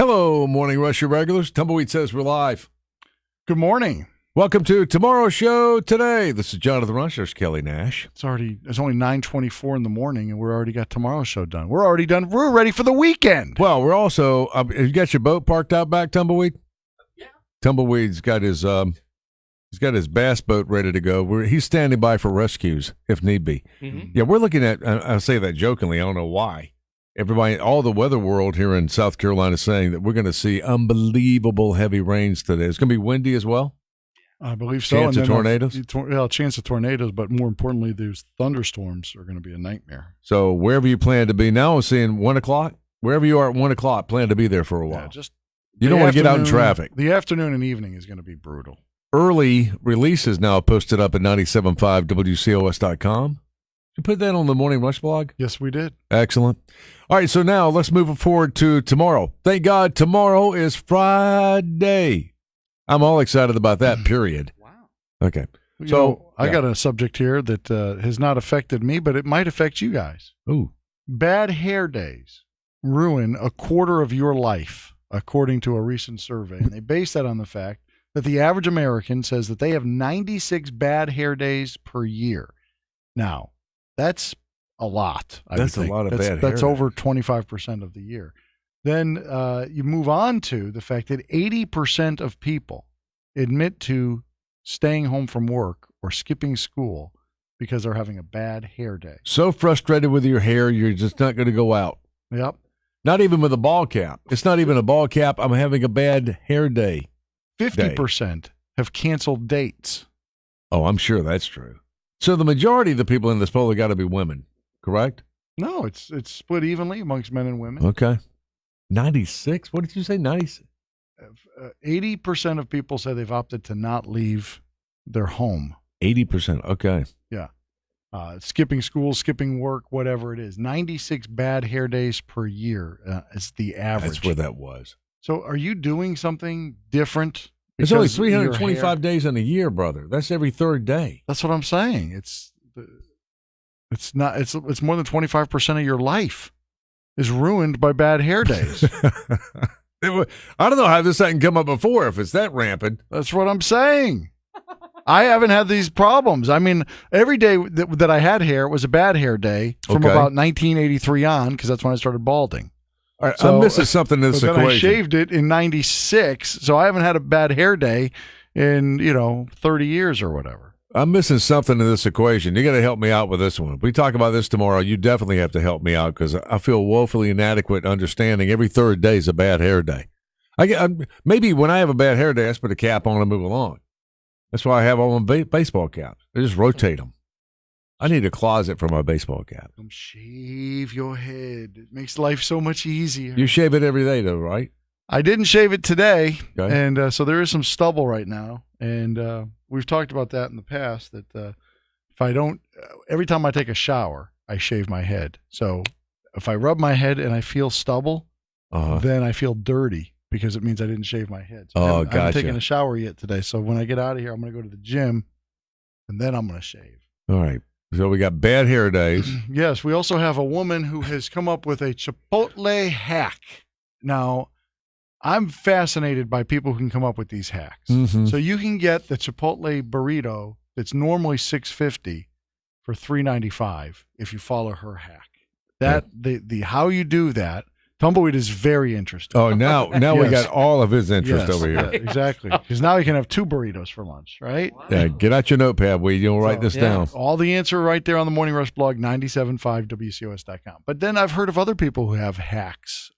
Hello, Morning Rush regulars. Tumbleweed says we're live. Good morning. Welcome to tomorrow's show today. This is Jonathan Rush. There's Kelly Nash. It's only 9:24 in the morning, and we're already got tomorrow's show done. We're already done. We're ready for the weekend. Well, we're also. You got your boat parked out back, Tumbleweed? Yeah. Tumbleweed's got his he's got his bass boat ready to go. He's standing by for rescues if need be. Mm-hmm. Yeah, we're looking at. I say that jokingly. I don't know why. Everybody, all the weather world here in South Carolina is saying that we're going to see unbelievable heavy rains today. It's going to be windy as well. I believe so. Chance of tornadoes? Chance of tornadoes, but more importantly, those thunderstorms are going to be a nightmare. So wherever you plan to be, now I'm seeing 1 o'clock. Wherever you are at 1 o'clock, plan to be there for a while. Yeah, you don't want to get out in traffic. The afternoon and evening is going to be brutal. Early releases now posted up at 97.5 WCOS.com. You put that on the Morning Rush blog? Yes, we did. Excellent. All right, so now let's move forward to tomorrow. Thank God tomorrow is Friday. I'm all excited about that, period. Wow. Okay. I got a subject here that has not affected me, but it might affect you guys. Ooh. Bad hair days ruin a quarter of your life, according to a recent survey. And they base that on the fact that the average American says that they have 96 bad hair days per year. Now, that's a lot. That's a lot of bad hair. That's over 25% of the year. Then you move on to the fact that 80% of people admit to staying home from work or skipping school because they're having a bad hair day. So frustrated with your hair, you're just not going to go out. Yep. Not even with a ball cap. It's not even a ball cap. I'm having a bad hair day. 50% have canceled dates. Oh, I'm sure that's true. So the majority of the people in this poll have got to be women, correct? No, it's split evenly amongst men and women. Okay. 96? What did you say? 96? 80% of people say they've opted to not leave their home. 80%. Okay. Yeah. Skipping school, skipping work, whatever it is. 96 bad hair days per year is the average. That's where that was. So are you doing something different? It's only 325 days in a year, brother. That's every third day. That's what I'm saying. It's more than 25% of your life is ruined by bad hair days. I don't know how this hadn't come up before if it's that rampant. That's what I'm saying. I haven't had these problems. I mean, every day that I had hair was a bad hair day from about 1983 on, because that's when I started balding. All right, so, I'm missing something in this equation. Then I shaved it in 96, so I haven't had a bad hair day in 30 years or whatever. I'm missing something in this equation. You got to help me out with this one. If we talk about this tomorrow, you definitely have to help me out, because I feel woefully inadequate understanding every third day is a bad hair day. Maybe when I have a bad hair day, I just put a cap on and move along. That's why I have all my baseball caps. I just rotate them. I need a closet for my baseball cap. Shave your head. It makes life so much easier. You shave it every day, though, right? I didn't shave it today, okay. And so there is some stubble right now. And we've talked about that in the past, that if I don't, every time I take a shower, I shave my head. So if I rub my head and I feel stubble, then I feel dirty, because it means I didn't shave my head. So I haven't taken a shower yet today. So when I get out of here, I'm going to go to the gym, and then I'm going to shave. All right. So we got bad hair days. Yes. We also have a woman who has come up with a Chipotle hack. Now, I'm fascinated by people who can come up with these hacks. Mm-hmm. So you can get the Chipotle burrito that's normally $6.50 for $3.95 if you follow her hack. The how you do that, Tumbleweed is very interested. Oh, now yes. We got all of his interest over here. Yeah, exactly. Because now you can have 2 burritos for lunch, right? Wow. Yeah, get out your notepad, Weed. You'll write this down. All the answer right there on the Morning Rush blog, 975WCOS.com. But then I've heard of other people who have hacks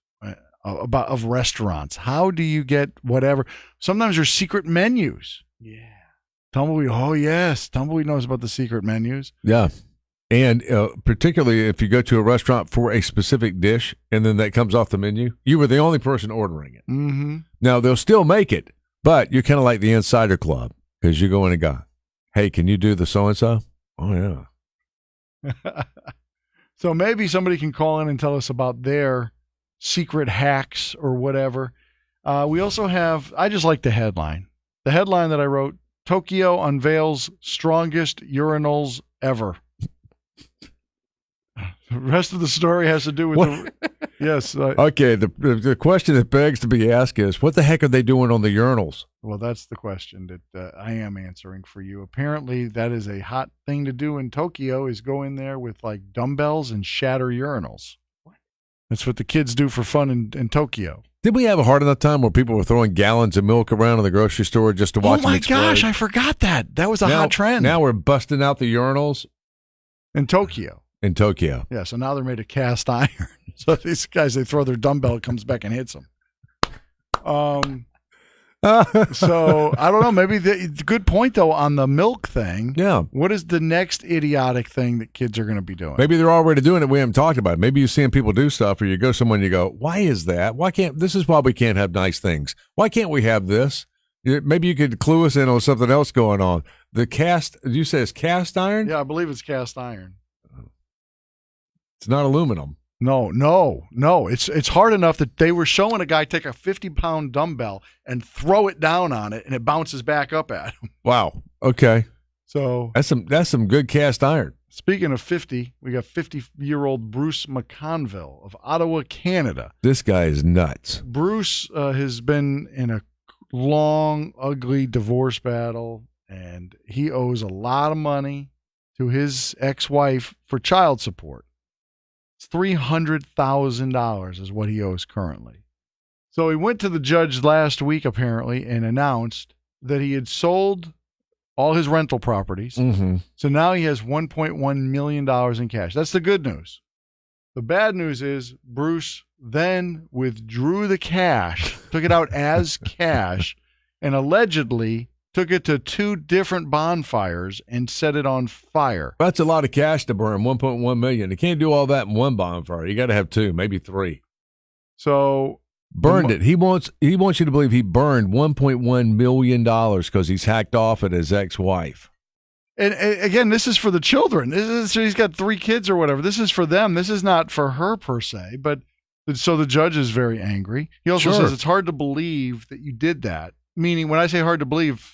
of restaurants. How do you get whatever? Sometimes there's secret menus. Yeah. Tumbleweed, oh yes. Tumbleweed knows about the secret menus. Yeah. And particularly if you go to a restaurant for a specific dish and then that comes off the menu, you were the only person ordering it. Mm-hmm. Now, they'll still make it, but you're kind of like the insider club, because you go in and go, hey, can you do the so-and-so? Oh, yeah. So maybe somebody can call in and tell us about their secret hacks or whatever. We also have, I just like the headline. The headline that I wrote, Tokyo unveils strongest urinals ever. The rest of the story has to do with yes. Okay, the question that begs to be asked is, what the heck are they doing on the urinals? Well, that's the question that I am answering for you. Apparently, that is a hot thing to do in Tokyo, is go in there with like dumbbells and shatter urinals. What? That's what the kids do for fun in Tokyo. Did we have a hard enough time where people were throwing gallons of milk around in the grocery store just to watch them explode? Oh, my gosh, I forgot that. That was a hot trend. Now we're busting out the urinals. In Tokyo. In Tokyo. Yeah, so now they're made of cast iron. So these guys, they throw their dumbbell, it comes back and hits them. So I don't know. Maybe good point though on the milk thing. Yeah. What is the next idiotic thing that kids are going to be doing? Maybe they're already doing it. We haven't talked about it. Maybe you've seen people do stuff, or you go somewhere and you go, "Why is that? This is why we can't have nice things. Why can't we have this?" Maybe you could clue us in on something else going on. You say it's cast iron? Yeah, I believe it's cast iron. It's not aluminum. No. It's hard enough that they were showing a guy take a 50-pound dumbbell and throw it down on it, and it bounces back up at him. Wow. Okay. So that's some good cast iron. Speaking of 50, we got 50-year-old Bruce McConville of Ottawa, Canada. This guy is nuts. Bruce has been in a long, ugly divorce battle, and he owes a lot of money to his ex-wife for child support. It's $300,000 is what he owes currently. So he went to the judge last week, apparently, and announced that he had sold all his rental properties. Mm-hmm. So now he has $1.1 million in cash. That's the good news. The bad news is Bruce then withdrew the cash, took it out as cash, and allegedly took it to 2 different bonfires and set it on fire. That's a lot of cash to burn, $1.1 million. You can't do all that in one bonfire. You got to have 2, maybe 3. So burned it. He wants you to believe he burned $1.1 million because he's hacked off at his ex-wife. And again, this is for the children. He's got 3 kids or whatever. This is for them. This is not for her per se. But so the judge is very angry. He also says it's hard to believe that you did that. Meaning, when I say hard to believe,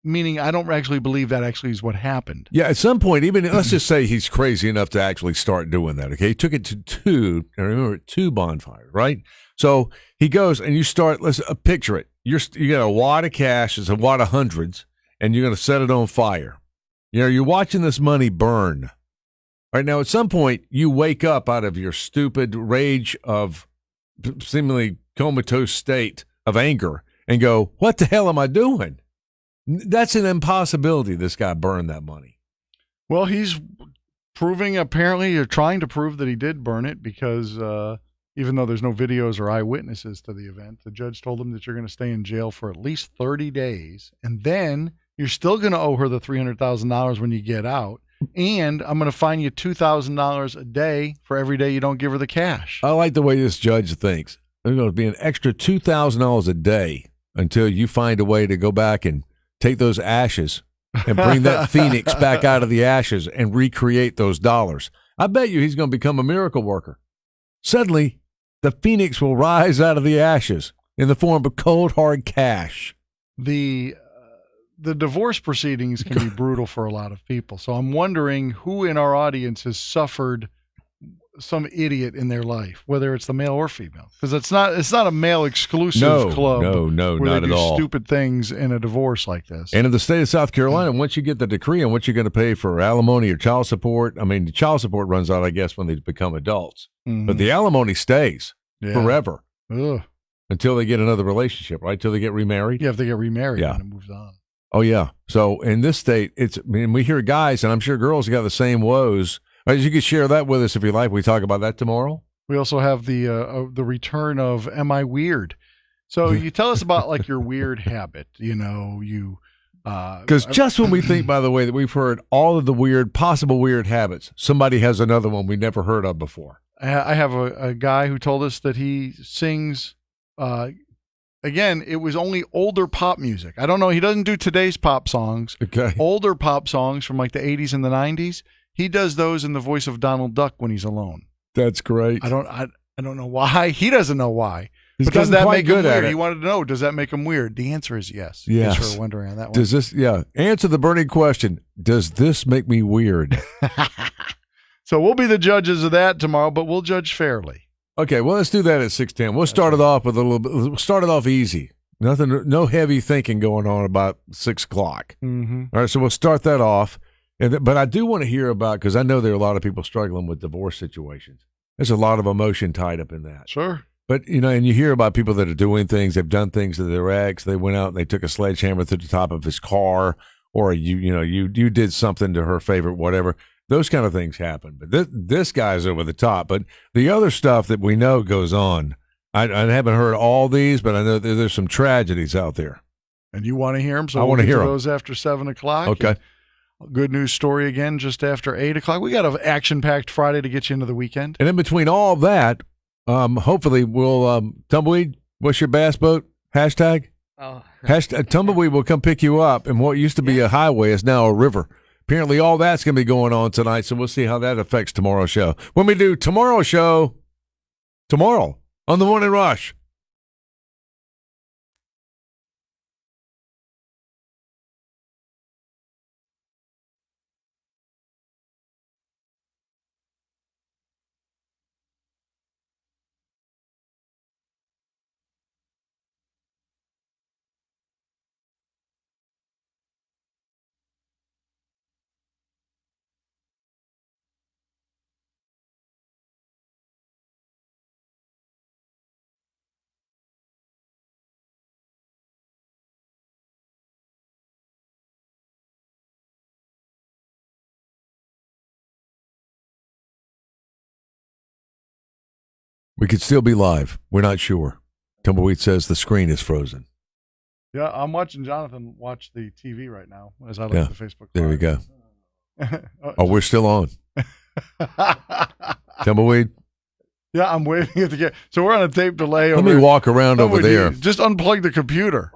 meaning I don't actually believe that actually is what happened. Yeah, at some point, even let's just say he's crazy enough to actually start doing that. Okay, he took it to 2. I remember 2 bonfires, right? So he goes and you start. Let's picture it. You got a wad of cash. It's a wad of hundreds, and you're going to set it on fire. You're watching this money burn. Right now, at some point, you wake up out of your stupid rage of seemingly comatose state of anger and go, "What the hell am I doing?" That's an impossibility. This guy burned that money. Well, he's proving, apparently, or trying to prove that he did burn it because even though there's no videos or eyewitnesses to the event, the judge told him that you're going to stay in jail for at least 30 days. And then you're still going to owe her the $300,000 when you get out. And I'm going to fine you $2,000 a day for every day you don't give her the cash. I like the way this judge thinks. There's going to be an extra $2,000 a day until you find a way to go back and take those ashes and bring that phoenix back out of the ashes and recreate those dollars. I bet you he's going to become a miracle worker. Suddenly, the phoenix will rise out of the ashes in the form of cold, hard cash. The divorce proceedings can be brutal for a lot of people. So I'm wondering who in our audience has suffered some idiot in their life, whether it's the male or female, because it's not a male exclusive club. No, where not they do at all. Stupid things in a divorce like this. And in the state of South Carolina, once you get the decree on what you're going to pay for alimony or child support, I mean, the child support runs out, I guess, when they become adults. Mm-hmm. But the alimony stays forever until they get another relationship, right? Until they get remarried. Yeah, if they get remarried, and it moves on. Oh yeah. So in this state, we hear guys, and I'm sure girls got the same woes. You could share that with us if you like. We talk about that tomorrow. We also have the return of Am I Weird? So you tell us about like your weird habit. Because just when we think, by the way, that we've heard all of the possible weird habits, somebody has another one we never heard of before. I have a guy who told us that he sings. Again, it was only older pop music. I don't know. He doesn't do today's pop songs. Okay. Older pop songs from like the 80s and the 90s. He does those in the voice of Donald Duck when he's alone. That's great. I don't know why. He doesn't know why. He's but does that make him weird? He He wanted to know, does that make him weird? The answer is yes. Yes. Thanks for wondering on that one. Does this, answer the burning question. Does this make me weird? So we'll be the judges of that tomorrow, but we'll judge fairly. Okay, well, let's do that at 6:10. We'll start it off with a little bit. We'll start it off easy. Nothing, no heavy thinking going on about 6 o'clock. Mm-hmm. All right, so we'll start that off. But I do want to hear about, because I know there are a lot of people struggling with divorce situations. There's a lot of emotion tied up in that. Sure. But, and you hear about people that are doing things. They've done things to their ex. They went out and they took a sledgehammer to the top of his car, or you did something to her favorite, whatever. Those kind of things happen. But this guy's over the top. But the other stuff that we know goes on, I haven't heard all these, but I know there's some tragedies out there. And you want to hear them? So I want to hear those after 7 o'clock. Okay. Good news story again just after 8 o'clock. We got an action-packed Friday to get you into the weekend. And in between all that, hopefully we'll Tumbleweed, what's your bass boat? Hashtag? Oh. Hashtag Tumbleweed will come pick you up, and what used to be a highway is now a river. Apparently all that's going to be going on tonight, so we'll see how that affects tomorrow's show. When we do tomorrow's show, tomorrow on the Morning Rush. We could still be live. We're not sure. Tumbleweed says the screen is frozen. Yeah, I'm watching Jonathan watch the TV right now as I look at the Facebook. There we go. Oh, Oh, we're still on. Tumbleweed, yeah, I'm waving at the camera. So we're on a tape delay. let me walk around over Tumbleweed, there. Just unplug the computer.